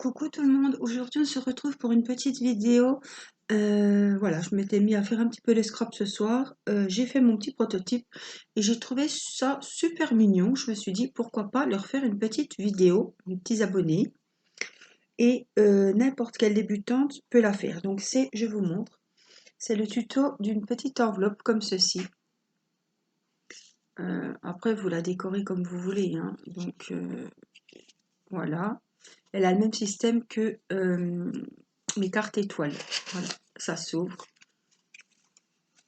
Coucou tout le monde, aujourd'hui on se retrouve pour une petite vidéo. Voilà, je m'étais mis à faire un petit peu les scraps ce soir. J'ai fait mon petit prototype et j'ai trouvé ça super mignon. Je me suis dit pourquoi pas leur faire une petite vidéo, mes petits abonnés. Et n'importe quelle débutante peut la faire. Donc je vous montre, c'est le tuto d'une petite enveloppe comme ceci. Après vous la décorez comme vous voulez, hein. Donc voilà. Elle a le même système que mes cartes étoiles. Voilà, ça s'ouvre.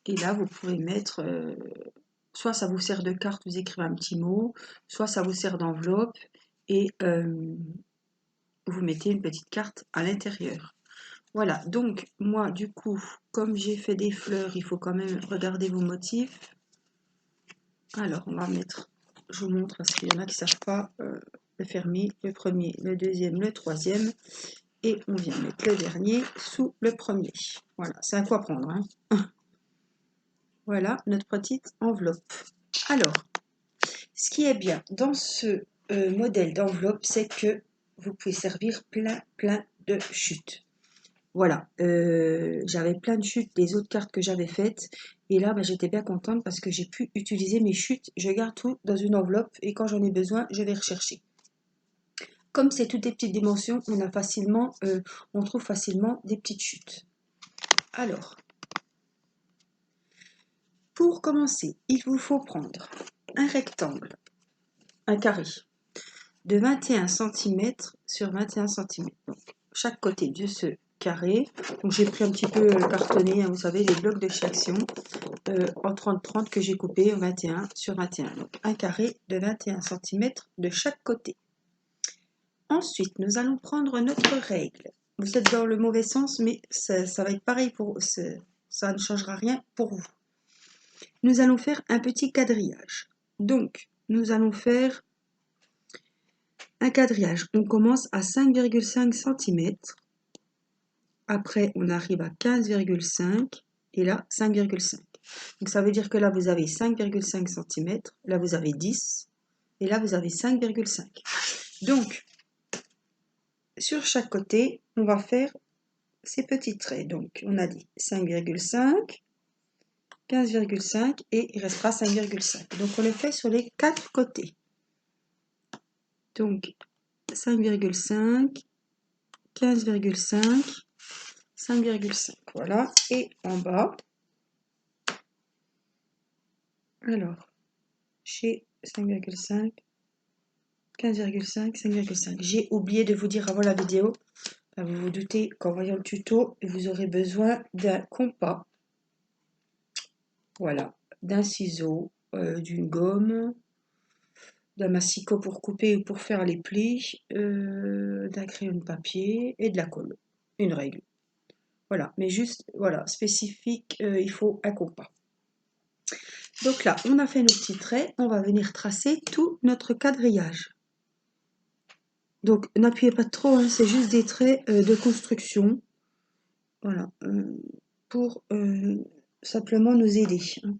Et là, vous pouvez mettre, soit ça vous sert de carte, vous écrivez un petit mot, soit ça vous sert d'enveloppe et vous mettez une petite carte à l'intérieur. Voilà, donc moi, du coup, comme j'ai fait des fleurs, il faut quand même regarder vos motifs. Alors, on va mettre, je vous montre parce qu'il y en a qui ne savent pas le fermer, le premier, le deuxième, le troisième. Et on vient mettre le dernier sous le premier. Voilà, c'est à quoi prendre, hein. Voilà notre petite enveloppe. Alors, ce qui est bien dans ce modèle d'enveloppe, c'est que vous pouvez servir plein de chutes. Voilà, j'avais plein de chutes des autres cartes que j'avais faites. Et là, j'étais bien contente parce que j'ai pu utiliser mes chutes. Je garde tout dans une enveloppe et quand j'en ai besoin, je vais rechercher. Comme c'est toutes des petites dimensions, on trouve facilement des petites chutes. Alors, pour commencer, il vous faut prendre un rectangle, un carré, de 21 cm sur 21 cm. Donc, chaque côté de ce carré. Donc, j'ai pris un petit peu cartonné, hein, vous savez, les blocs de chez Action, en 30-30 que j'ai coupé en 21 sur 21. Donc, un carré de 21 cm de chaque côté. Ensuite, nous allons prendre notre règle. Vous êtes dans le mauvais sens, mais ça va être pareil pour ça ne changera rien pour vous. Nous allons faire un petit quadrillage. Donc, nous allons faire un quadrillage. On commence à 5,5 cm. Après, on arrive à 15,5 et là, 5,5. Donc, ça veut dire que là, vous avez 5,5 cm. Là, vous avez 10. Et là, vous avez 5,5. Donc, sur chaque côté, on va faire ces petits traits. Donc, on a dit 5,5, 15,5 et il restera 5,5. Donc, on le fait sur les 4 côtés. Donc, 5,5, 15,5, 5,5. Voilà. Et en bas, alors, j'ai 5,5, 15,5, 5,5. J'ai oublié de vous dire avant la vidéo, vous vous doutez qu'en voyant le tuto, vous aurez besoin d'un compas. Voilà, d'un ciseau, d'une gomme, d'un massicot pour couper ou pour faire les plis, d'un crayon de papier et de la colle, une règle. Voilà, mais juste, voilà, spécifique, il faut un compas. Donc là, on a fait nos petits traits, on va venir tracer tout notre quadrillage. Donc n'appuyez pas trop, hein, c'est juste des traits de construction, voilà, pour simplement nous aider. Hein.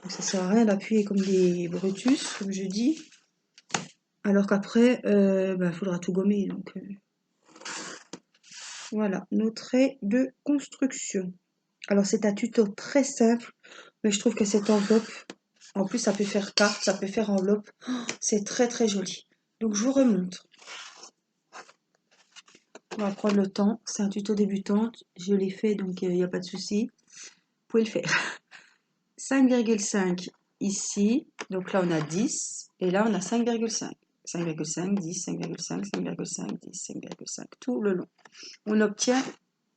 Donc, ça ne sert à rien d'appuyer comme des brutus, comme je dis, alors qu'après, faudra tout gommer. Donc, voilà, nos traits de construction. Alors c'est un tuto très simple, mais je trouve que cette enveloppe, en plus ça peut faire carte, ça peut faire enveloppe, c'est très joli. Donc je vous remontre. On va prendre le temps, c'est un tuto débutante, je l'ai fait donc il n'y a pas de souci. Vous pouvez le faire. 5,5 ici, donc là on a 10, et là on a 5,5. 5,5, 10, 5,5, 5,5, 10, 5,5, tout le long. On obtient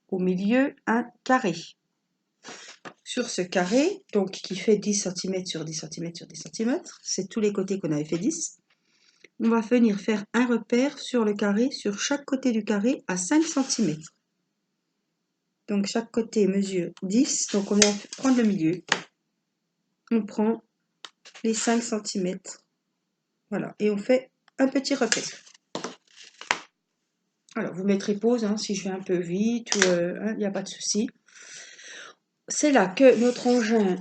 au milieu un carré. Sur ce carré, donc qui fait 10 cm sur 10 cm sur 10 cm, c'est tous les côtés qu'on avait fait 10, on va venir faire un repère sur le carré, sur chaque côté du carré à 5 cm. Donc chaque côté mesure 10, donc on va prendre le milieu. On prend les 5 cm. Voilà, et on fait un petit repère. Alors vous mettrez pause hein, si je vais un peu vite, ou il n'y a pas de souci. C'est là que notre engin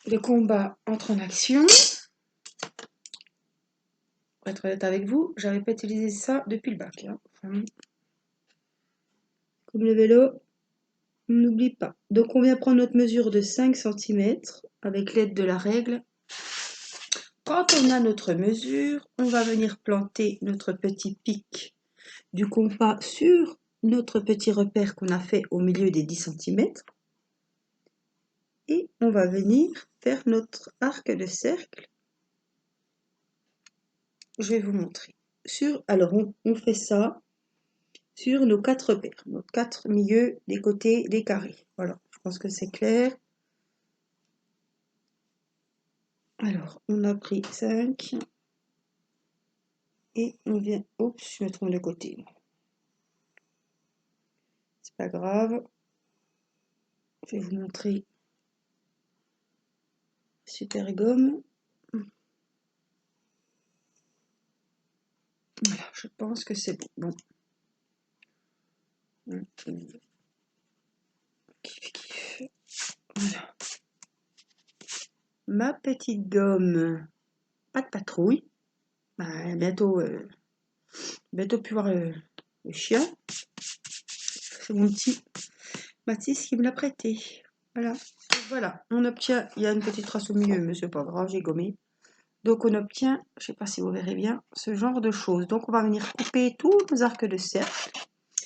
de combat entre en action. être honnête avec vous, j'avais pas utilisé ça depuis le bac. Hein. Enfin, comme le vélo, on n'oublie pas. Donc on vient prendre notre mesure de 5 cm avec l'aide de la règle. Quand on a notre mesure, on va venir planter notre petit pic du compas sur notre petit repère qu'on a fait au milieu des 10 cm. Et on va venir faire notre arc de cercle. Je vais vous montrer. Alors on fait ça sur nos 4 repères, nos 4 milieux des côtés des carrés. Voilà, je pense que c'est clair. Alors, on a pris 5 et on vient... Oups, je me trompe de côté. C'est pas grave. Je vais vous montrer super gomme. Voilà, je pense que c'est bon. Voilà. Ma petite gomme, pas de patrouille. Bah, bientôt plus voir le chien. C'est mon petit Mathis qui me l'a prêté. Voilà. Voilà, on obtient, il y a une petite trace au milieu, mais c'est pas grave, j'ai gommé. Donc on obtient, je ne sais pas si vous verrez bien, ce genre de choses. Donc on va venir couper tous nos arcs de cercle,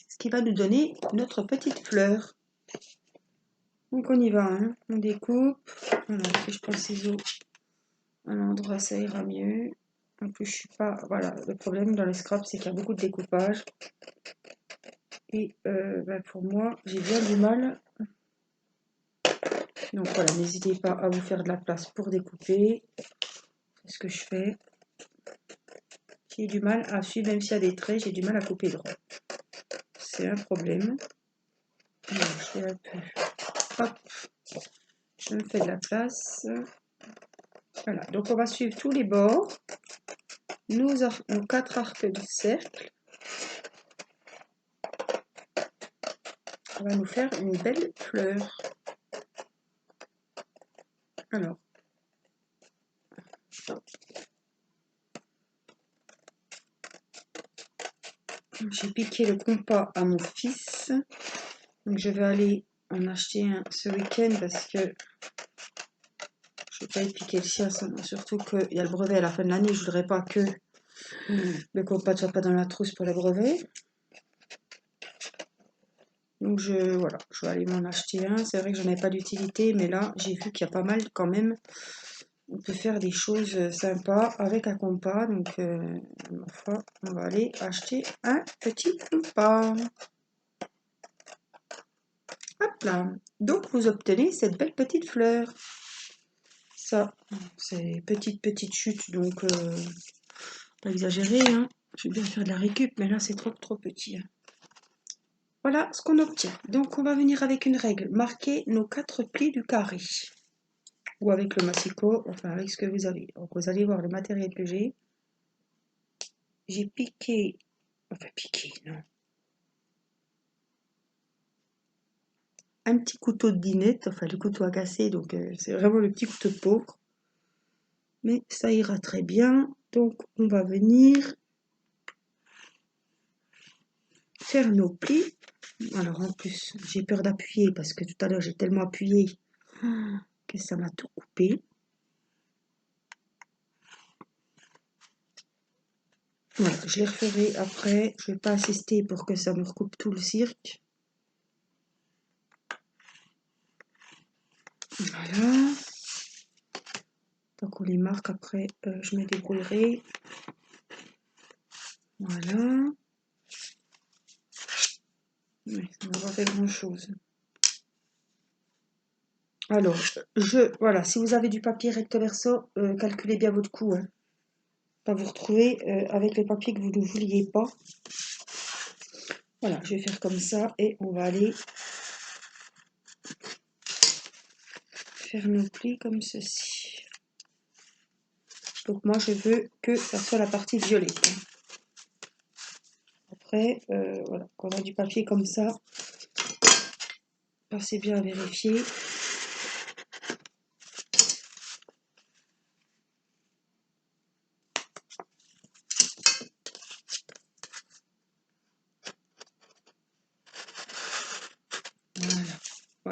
ce qui va nous donner notre petite fleur. Donc on y va, hein. On découpe. Voilà, si je prends le ciseau à l'endroit, ça ira mieux. En plus, je suis pas... Voilà, le problème dans les scraps, c'est qu'il y a beaucoup de découpage. Et pour moi, j'ai bien du mal. Donc voilà, n'hésitez pas à vous faire de la place pour découper. C'est ce que je fais. J'ai du mal à suivre, même s'il y a des traits, j'ai du mal à couper droit. C'est un problème. Alors, je fais un peu. Hop, je me fais de la place. Voilà, donc on va suivre tous les bords. Nous avons 4 arcs de cercle. On va nous faire une belle fleur. Alors, j'ai piqué le compas à mon fils. Donc je vais aller en acheter un ce week-end parce que je ne vais pas y piquer le sien, surtout qu'il y a le brevet à la fin de l'année. Je ne voudrais pas que le compas ne soit pas dans la trousse pour le brevet. Donc voilà, je vais aller m'en acheter un. C'est vrai que j'en ai pas d'utilité, mais là j'ai vu qu'il y a pas mal quand même. On peut faire des choses sympas avec un compas. Donc ma foi, on va aller acheter un petit compas. Hop là. Donc vous obtenez cette belle petite fleur. Ça, c'est petite chute, donc pas exagéré, hein. Je vais bien faire de la récup, mais là c'est trop petit. Hein. Voilà ce qu'on obtient. Donc on va venir avec une règle, marquer nos 4 plis du carré. Ou avec le massicot, enfin avec ce que vous avez. Donc vous allez voir le matériel que j'ai. J'ai piqué, enfin piqué, non. Un petit couteau de dinette, enfin le couteau à casser, donc c'est vraiment le petit couteau de pauvre. Mais ça ira très bien. Donc on va venir faire nos plis. Alors en plus, j'ai peur d'appuyer parce que tout à l'heure j'ai tellement appuyé que ça m'a tout coupé. Voilà, je les referai après. Je ne vais pas insister pour que ça me recoupe tout le cirque. Voilà. Donc on les marque après, je me débrouillerai. Voilà. Ouais, ça n'a pas fait grand chose. Alors, voilà, si vous avez du papier recto verso, calculez bien votre coût. Hein. Pas vous retrouver avec le papier que vous ne vouliez pas. Voilà, je vais faire comme ça et on va aller faire nos plis comme ceci. Donc moi je veux que ça soit la partie violette. Après, voilà, quand on a du papier comme ça, pensez bien à vérifier.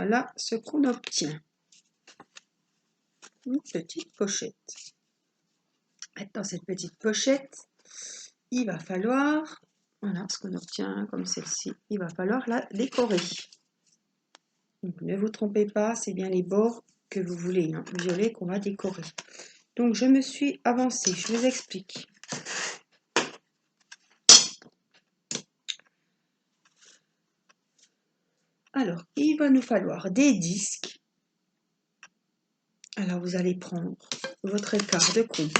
voilà ce qu'on obtient. Une petite pochette. Dans cette petite pochette, il va falloir, voilà ce qu'on obtient comme celle-ci, il va falloir la décorer. Donc, ne vous trompez pas, c'est bien les bords que vous voulez, hein, violet qu'on va décorer. Donc je me suis avancée, je vous explique. Alors, il va nous falloir des disques. Alors, vous allez prendre votre écart de coupe.